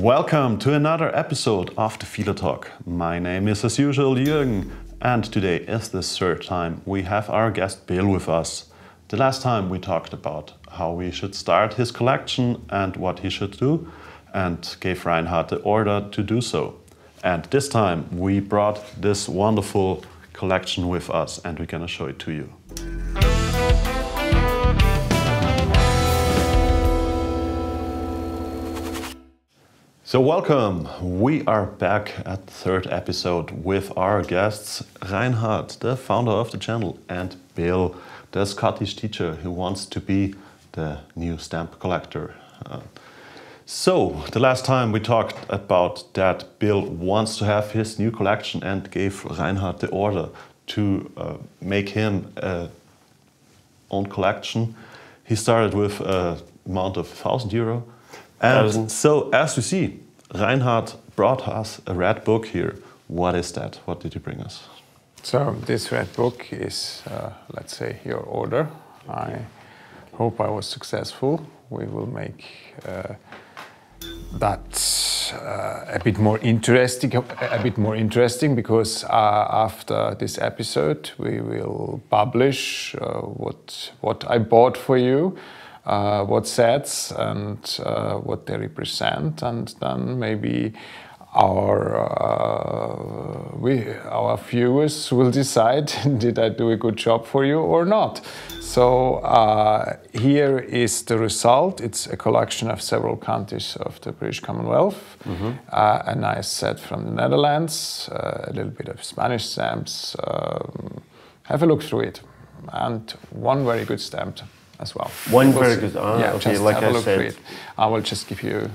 Welcome to another episode of the PhilaTalk. My name is as usual Jürgen, and today is the third time we have our guest Bill with us. The last time we talked about how we should start his collection and what he should do, and gave Reinhard the order to do so. And this time we brought this wonderful collection with us, and we're gonna show it to you. So welcome, we are back at the third episode with our guests Reinhard, the founder of the channel, and Bill, the Scottish teacher who wants to be the new stamp collector. So the last time we talked about that Bill wants to have his new collection and gave Reinhard the order to make him a own collection. He started with an amount of €1,000. And so, as you see, Reinhard brought us a red book here. What is that? What did you bring us? So, this red book is, let's say, your order. I hope I was successful. We will make that a bit more interesting, because after this episode we will publish what I bought for you. What sets and what they represent, and then maybe our viewers will decide, did I do a good job for you or not. So here is the result. It's a collection of several countries of the British Commonwealth, a nice set from the Netherlands, a little bit of Spanish stamps. Have a look through it, and one very good stamp as well. One very good. Yeah, okay, just like have a I look said. through it. I will just give you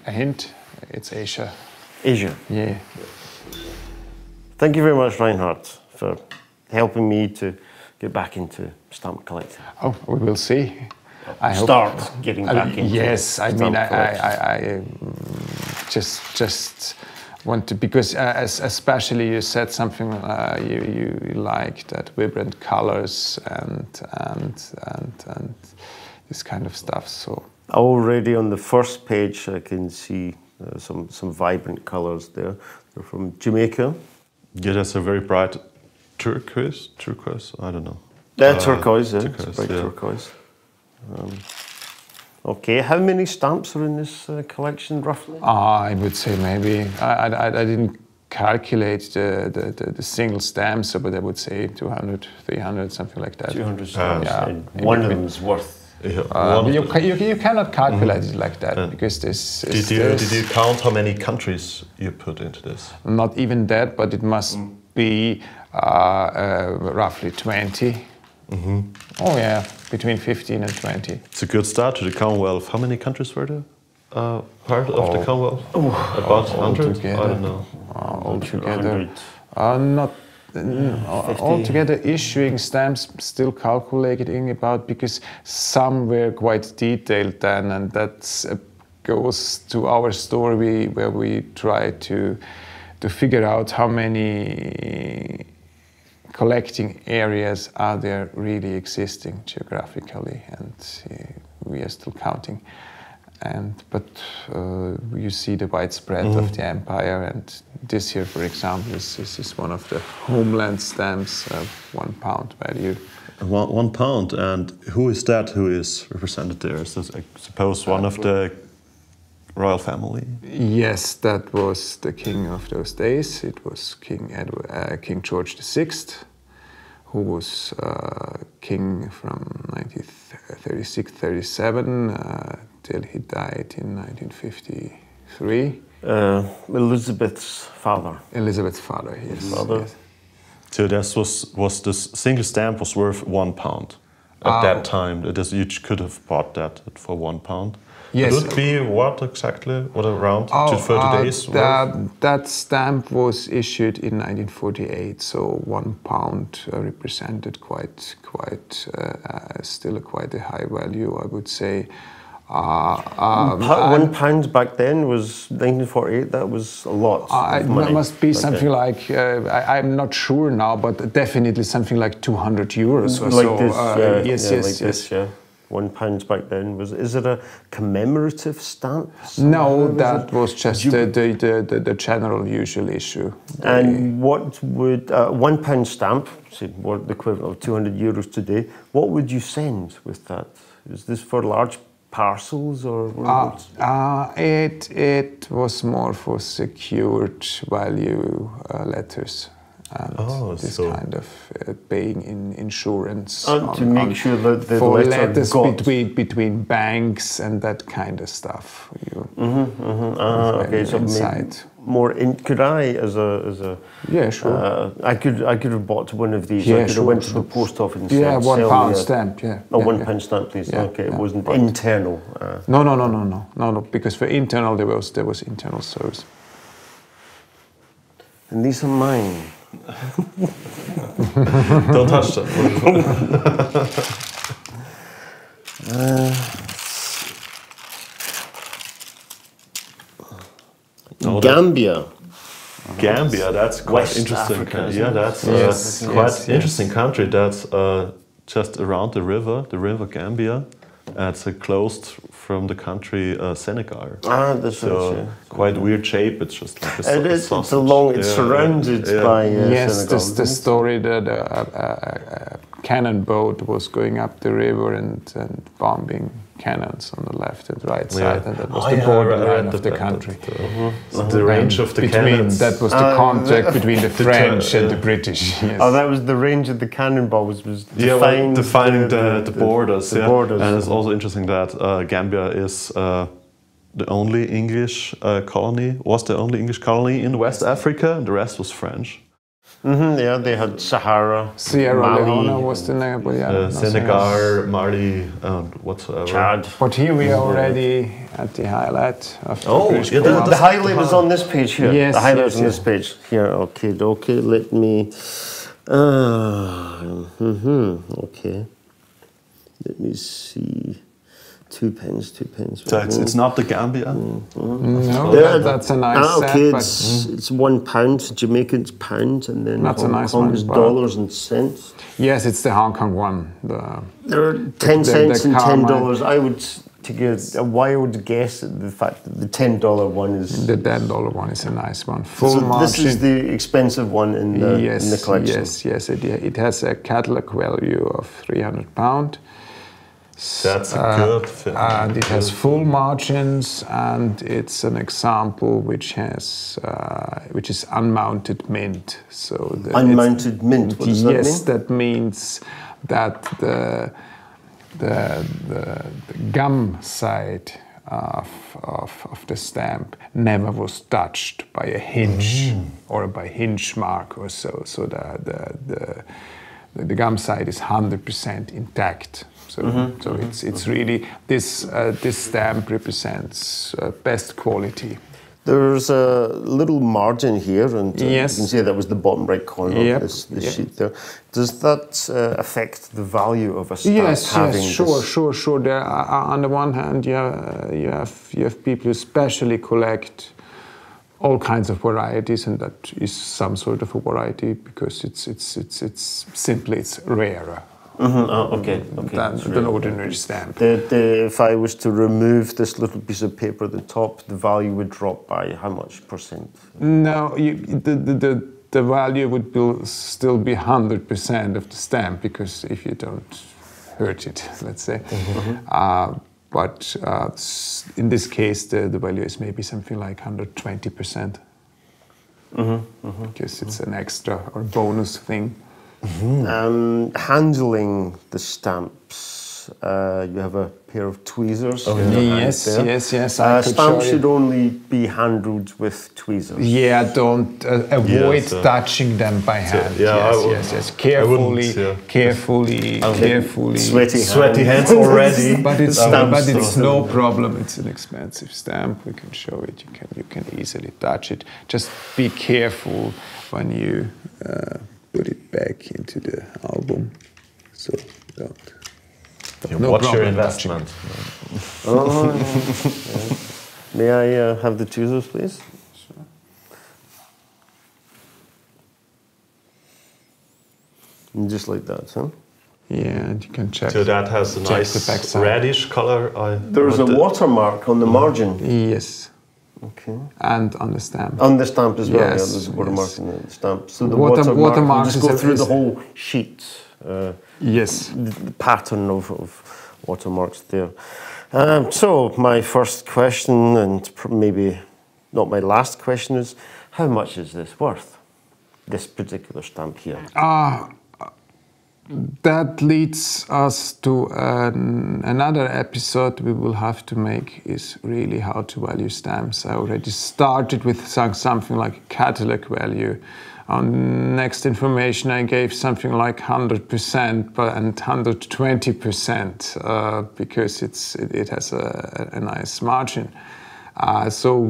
a hint. It's Asia. Asia. Yeah. Thank you very much, Reinhard, for helping me to get back into stamp collecting. Oh, we will see. I Start getting back into yes, I mean, I just want to, because especially you said something you like, that vibrant colors and this kind of stuff. So already on the first page, I can see some vibrant colors there. They're from Jamaica. Yeah, that's a very bright turquoise. I don't know. Turquoise, yeah. Turquoise, It's bright yeah. turquoise. Okay, how many stamps are in this collection, roughly? I would say maybe, I didn't calculate the single stamps, but I would say 200, 300, something like that. 200 stamps, yeah. and one of them is worth. You cannot calculate it like that, because this is... Did you count how many countries you put into this? Not even that, but it must be roughly 20. Oh yeah, between 15 and 20. It's a good start to the Commonwealth. How many countries were there? Part of the Commonwealth? About 100? Altogether. I don't know. Altogether, not altogether issuing stamps, still calculating about, because some were quite detailed then, and that goes to our story where we try to figure out how many collecting areas are there really existing geographically, and we are still counting. But you see the widespread of the empire, and this here, for example, this is one of the homeland stamps of £1 value. £1, and who is that? Who is represented there? Is this, I suppose, one of the royal family? Yes, that was the king of those days. It was King George VI, who was king from 1936-37 till he died in 1953. Elizabeth's father. Elizabeth's father, yes. Yes. So this was this single stamp was worth £1 at that time. You could have bought that for £1. Yes. It would be what exactly? What around to 30 days? That stamp was issued in 1948, so £1 represented quite still quite a high value, I would say. £1 back then was 1948. That was a lot. It must be something like I'm not sure now, but definitely something like €200 or like so. This, Yes. This, yeah. £1 back then. Is it a commemorative stamp? No, that was just the general usual issue. And what would £1 stamp, say what the equivalent of €200 today? What would you send with that? Is this for large parcels or? It was more for secured value letters. And this kind of paying in insurance to make sure that the for letter letters got between banks and that kind of stuff. Okay, so inside. Could I, as a yeah, sure. I could have bought one of these. Yeah, I could have went to the post office and said, said, £1 stamp. Yeah. Oh, yeah, £1 stamp, please. Yeah, okay, it yeah, wasn't right. internal. No. Because for internal there was internal service. And these are mine. Don't touch them. Gambia. Gambia, that's quite West interesting. Africa, Yeah, that's quite interesting country. That's just around the river Gambia. It's closed from the country Senegal. That's so right. Quite weird shape. It's just like a sausage. It's surrounded by yes, Senegal. the story that a cannon boat was going up the river and bombing cannons on the left and right side, and that was the borderline of the country. The range of the cannons. That was the contract between the French and the British. Yes. Oh, that was the range of the cannonballs was defining the borders. The borders. And it's also interesting that Gambia is the only English colony, was the only English colony in West Africa, and the rest was French. Yeah, they had Sahara, Sierra Mali, Leone was the name, but Senegal, Mali, whatsoever. Chad. But here we are already at the highlight of the British the highlight is on this page here. Yes, the highlight is on yes. this page here. Okay, let me. Okay, let me see. Two pence. So it's not the Gambia? No, that's a nice okay, set, it's £1, Jamaican's pound, and then That's a Hong nice Kong's one, dollars and cents. Yes, it's the Hong Kong one. There are 10 cents and Carmine. $10. I would take a wild guess at the fact that the $10 one is... The $10 one is a nice one. Full So margin. this is the expensive one in the collection? Yes. It has a catalog value of £300. That's a good film. And it has full margins, and it's an example which is unmounted mint. So Unmounted mint. What does that mean? Yes, that means that the gum side of the stamp never was touched by a hinge or by hinge mark or so. So the gum side is 100% intact. So it's really this stamp represents best quality. There's a little margin here, and yes. You can see that was the bottom right corner of this sheet there. Does that affect the value of a stamp? Yes, sure. There are, on the one hand, you have people who specially collect all kinds of varieties, and that is some sort of a variety because it's rarer. Than ordinary stamp. If I was to remove this little piece of paper at the top, the value would drop by how much percent? No, the value would still be 100% of the stamp, because if you don't hurt it, let's say. But in this case, the value is maybe something like 120%. Because it's an extra or bonus thing. Handling the stamps, you have a pair of tweezers. Yes. Stamps should only be handled with tweezers. Yeah, don't avoid touching them by hand. Yes. Carefully. Sweaty hands already. But it's no problem. It's an expensive stamp. We can show it. You can easily touch it. Just be careful when you put it back into the album, so don't. Watch your investment. May I have the tweezers, please? Sure. And just like that, huh? Yeah, and you can check. So that has a nice reddish color. There's a watermark on the margin. Yes. Okay. And on the stamp. On the stamp as well. Yes, Yeah, there's a watermark on the stamp. So the watermark will just go through the whole sheet. Yes. The pattern of watermarks there. So my first question, and maybe not my last question, is how much is this worth? This particular stamp here. That leads us to another episode we will have to make, is really how to value stamps. I already started with something like catalog value. On next information I gave something like 100% and 120% because it has a nice margin. So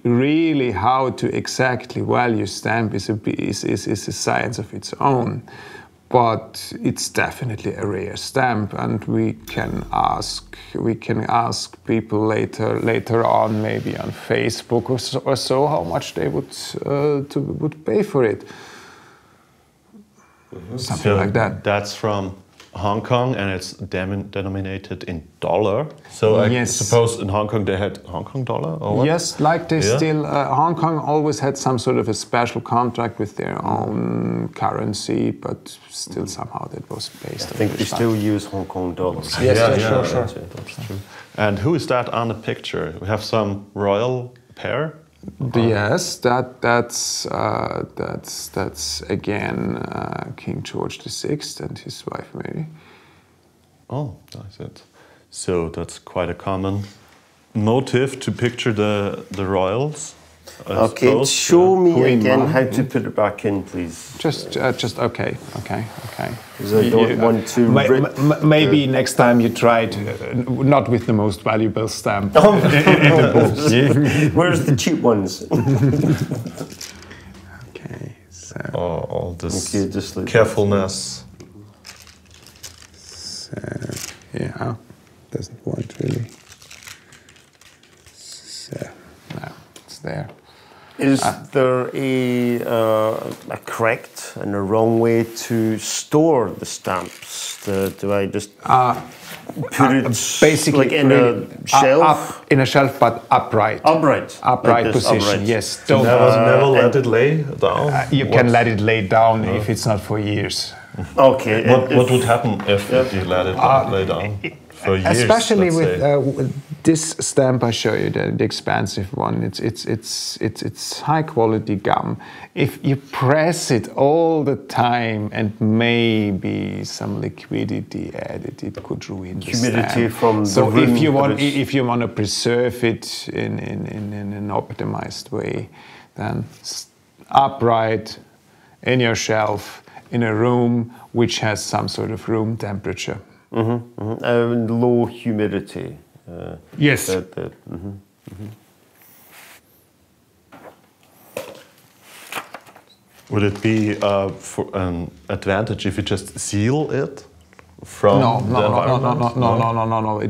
really how to exactly value stamp is a science of its own. But it's definitely a rare stamp, and we can ask people later on, maybe on Facebook or so, how much they would pay for it. Something like that. That's from Hong Kong, and it's denominated in dollar. So I suppose in Hong Kong they had Hong Kong dollar, or what? Yes, like they still. Hong Kong always had some sort of a special contract with their own currency, but still somehow that was based. I think they still use Hong Kong dollars. Yes, sure. That's true. And who is that on the picture? We have some royal pair. Yes, that's again King George VI and his wife Mary. Oh, that's it. So that's quite a common motive to picture the royals. Okay, show me again how to put it back in, please. Just okay. Because I don't want to. Maybe next time you try it, not with the most valuable stamp. Where's the cheap ones? Okay, so. All this just like carefulness. So yeah, doesn't want really. So now it's there. Is there a correct and a wrong way to store the stamps? Do I just put it basically like in a shelf? In a shelf, but upright. Upright. Upright Like this, position. upright. Yes. Don't never let it lay down. You can let it lay down if it's not for years. Okay. What would happen if you let it lay down? For years, especially with this stamp I show you, the expansive one. It's high quality gum. If you press it all the time and maybe some liquidity added, it could ruin the humidity stamp. from so the room. if you want to preserve it in an optimized way, then upright in your shelf in a room which has some sort of room temperature. Low humidity. Yes. Would it be for an advantage if you just seal it from the environment? No.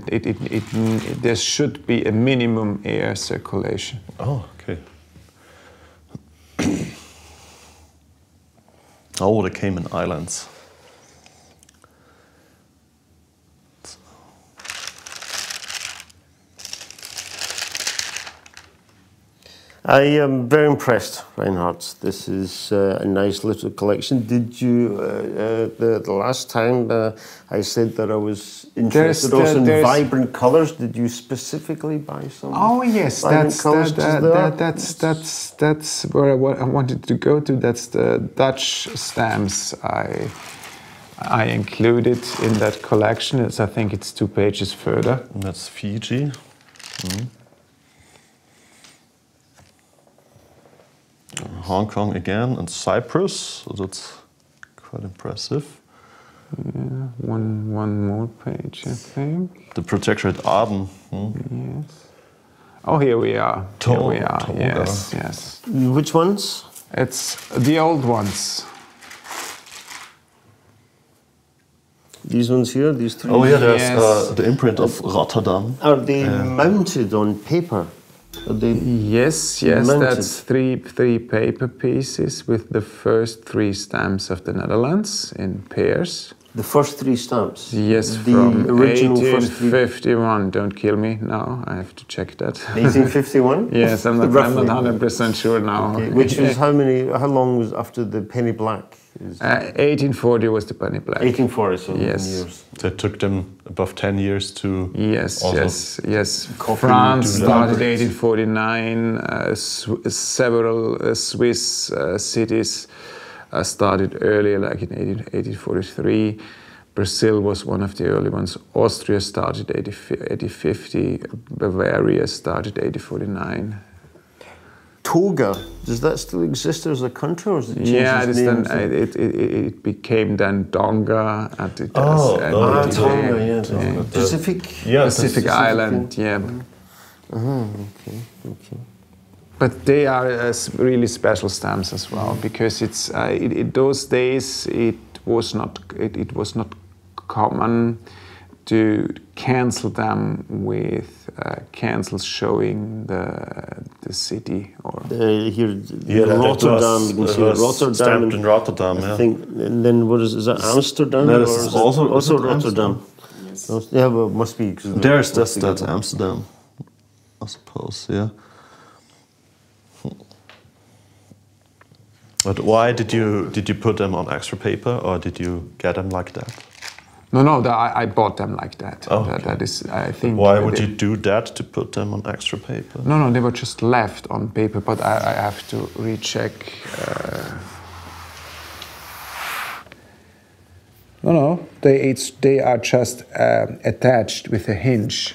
There should be a minimum air circulation. Oh, okay. Oh, the Cayman Islands. I am very impressed, Reinhard. This is a nice little collection. Did you, the last time I said that I was interested also in vibrant colours, did you specifically buy some? Oh yes, that's where I wanted to go to. That's the Dutch stamps I included in that collection. I think it's 2 pages further. That's Fiji. Hong Kong again, and Cyprus, so that's quite impressive. Yeah, one more page, I think. The Protectorate Aden. Yes. Oh, here we are. Yes. Which ones? It's the old ones. These ones here, these 3? Oh yeah, there's the imprint of Rotterdam. Are they mounted on paper? Yes, mounted? That's three paper pieces with the first 3 stamps of the Netherlands in pairs. The first 3 stamps? Yes, the from original 1851. Don't kill me now, I have to check that. 1851? Yes, I'm not 100% sure now. Okay. Which was how long was after the penny black? 1840 was the penny black. 1840, so yes. years. So it took them above 10 years to... Yes. France started 1849, several Swiss cities started earlier, like in 1843. Brazil was one of the early ones. Austria started 1850. Bavaria started 1849. Toga, does that still exist as a country, or is it changed its name? It became then Tonga, and it Tonga, yes. Pacific Island, yeah. Okay. But they are really special stamps as well, because it's in those days it was not common to cancel them with cancels showing the city or here Rotterdam. You can see Rotterdam. Stamped in Rotterdam. I think, and then what is that? Amsterdam? No, this is also Rotterdam. Yes. Yeah, well, it must be. There's that Amsterdam, I suppose. Yeah. But why did you put them on extra paper, or did you get them like that? No, I bought them like that. Oh, okay. That is, I think. Why would you do that, to put them on extra paper? No, they were just left on paper, but I have to recheck. No, they are just attached with a hinge,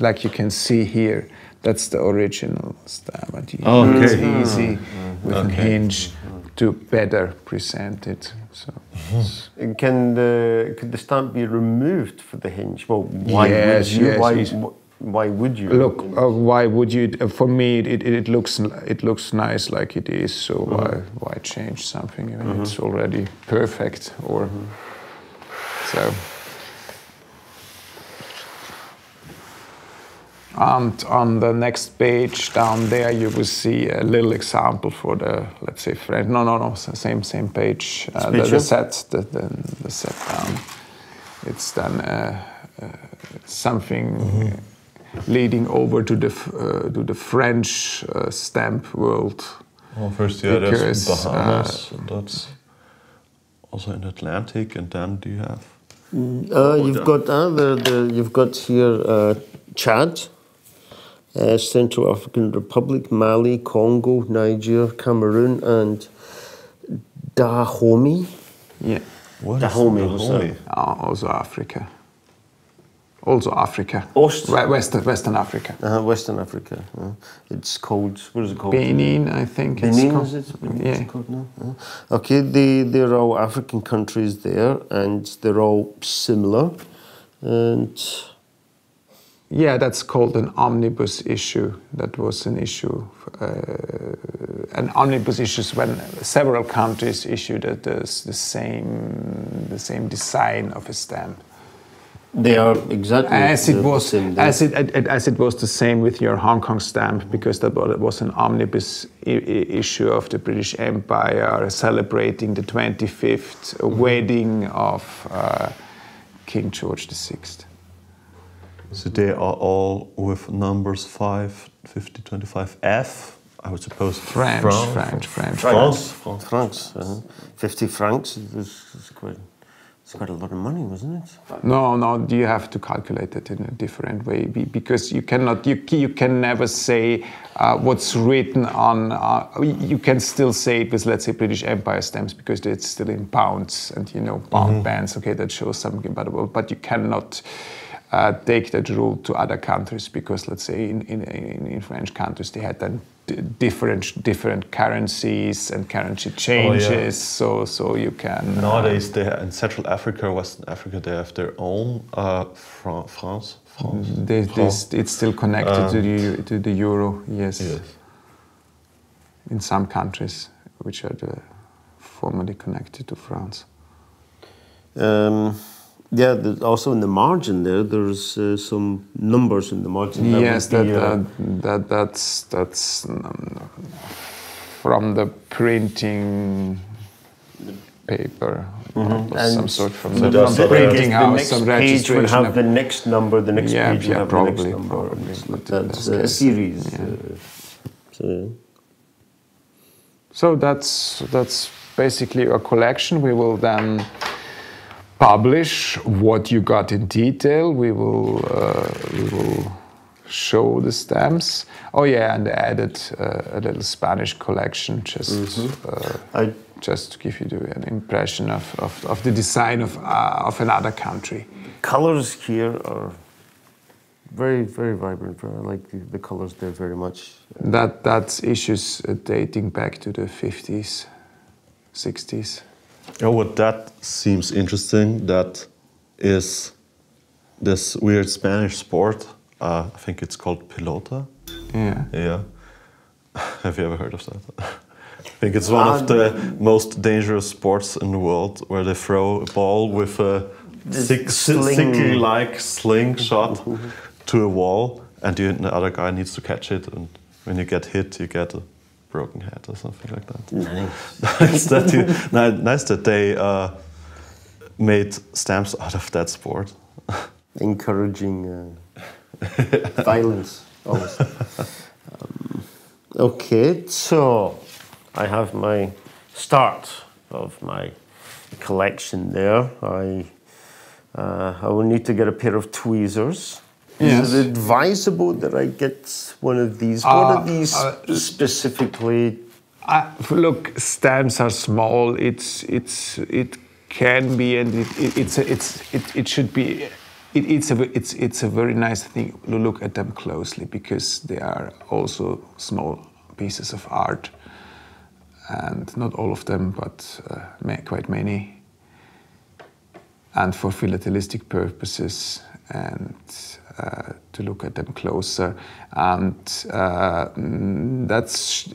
like you can see here. That's the original stamp. It's easy with a hinge to better present it. So, could the stamp be removed for the hinge? Well, why would you? Why would you? Look, why would you? For me, it looks nice like it is. So why change something when it's already perfect? Or so. And on the next page down there, you will see a little example for the, let's say, French. No, same page. The set down. It's then something leading over to the French stamp world. Well, first, there's Bahamas, and that's also in the Atlantic, and then do you have? You've got here Chad. Central African Republic, Mali, Congo, Niger, Cameroon, and Dahomey. Yeah. What Dahomey? Also Africa. Western Africa. Western Africa. It's called, what is it called? Benin, I think. Benin, is it? Yeah. It's called now? Okay, they're all African countries there, and they're all similar. And yeah, that's called an omnibus issue. That was an issue. An omnibus issue is when several countries issued the same design of a stamp. They are exactly as it was the same with your Hong Kong stamp, because that was an omnibus issue of the British Empire celebrating the 25th wedding of King George VI. So they are all with numbers 5, 50, 25, F, I would suppose. French. 50 francs is quite a lot of money, wasn't it? No, you have to calculate it in a different way, because you can never say what's written on. You can still say it with, let's say, British Empire stamps, because it's still in pounds, and pound bands. Okay, that shows something, but you cannot take that rule to other countries, because, let's say, in French countries they had then different currencies and currency changes. So you can nowadays they in Central Africa, Western Africa, they have their own France. It's still connected to the euro. Yes. In some countries which are formerly connected to France. Yeah, also in the margin there's some numbers in the margin. Yes, that's from the printing paper, and some sort from so the printing house, next some page registration. would have the next number, the next page would have probably, the next number. probably. That's a series. So that's basically a collection. We will then publish what you got in detail. We will show the stamps. Oh yeah, and added a little Spanish collection just to give you an impression of the design of another country. Colors here are very, very vibrant. I like the colors there very much. That's issues dating back to the 50s, 60s. Oh, what that seems interesting, that is this weird Spanish sport. I think it's called pelota. Yeah. Yeah. Have you ever heard of that? I think it's one of the most dangerous sports in the world, where they throw a ball with a sickly-like slingshot to a wall, and the other guy needs to catch it, and when you get hit, you get a broken head or something like that. Nice that they made stamps out of that sport. Encouraging violence, almost. Okay, so I have my start of my collection there. I will need to get a pair of tweezers. Yes. Is it advisable that I get one of these? What are these specifically? Look, stamps are small. It can be, and it should be. It's a very nice thing to look at them closely, because they are also small pieces of art, and not all of them, but quite many. And for philatalistic purposes, and to look at them closer, and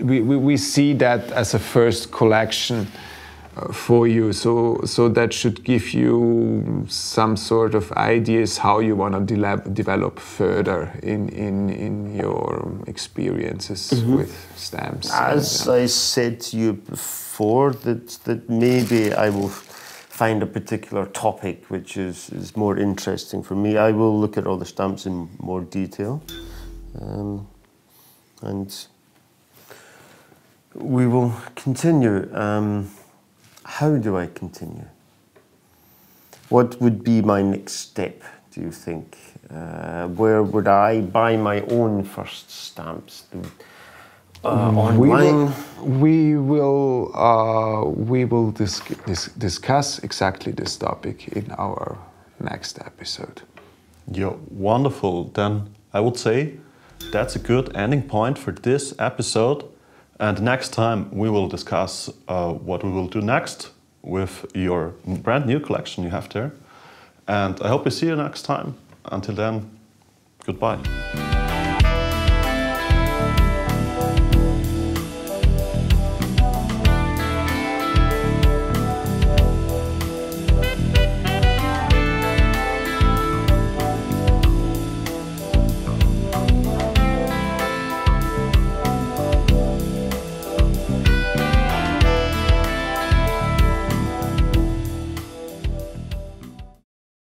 we see that as a first collection for you. So that should give you some sort of ideas how you want to develop further in your experiences with stamps. As I said to you before, that maybe I will find a particular topic which is more interesting for me. I will look at all the stamps in more detail, and we will continue. How do I continue? What would be my next step, do you think? Where would I buy my own first stamps? Online? We will discuss exactly this topic in our next episode. Yeah, wonderful. Then I would say that's a good ending point for this episode. And next time we will discuss what we will do next with your brand new collection you have there. And I hope we see you next time. Until then, goodbye.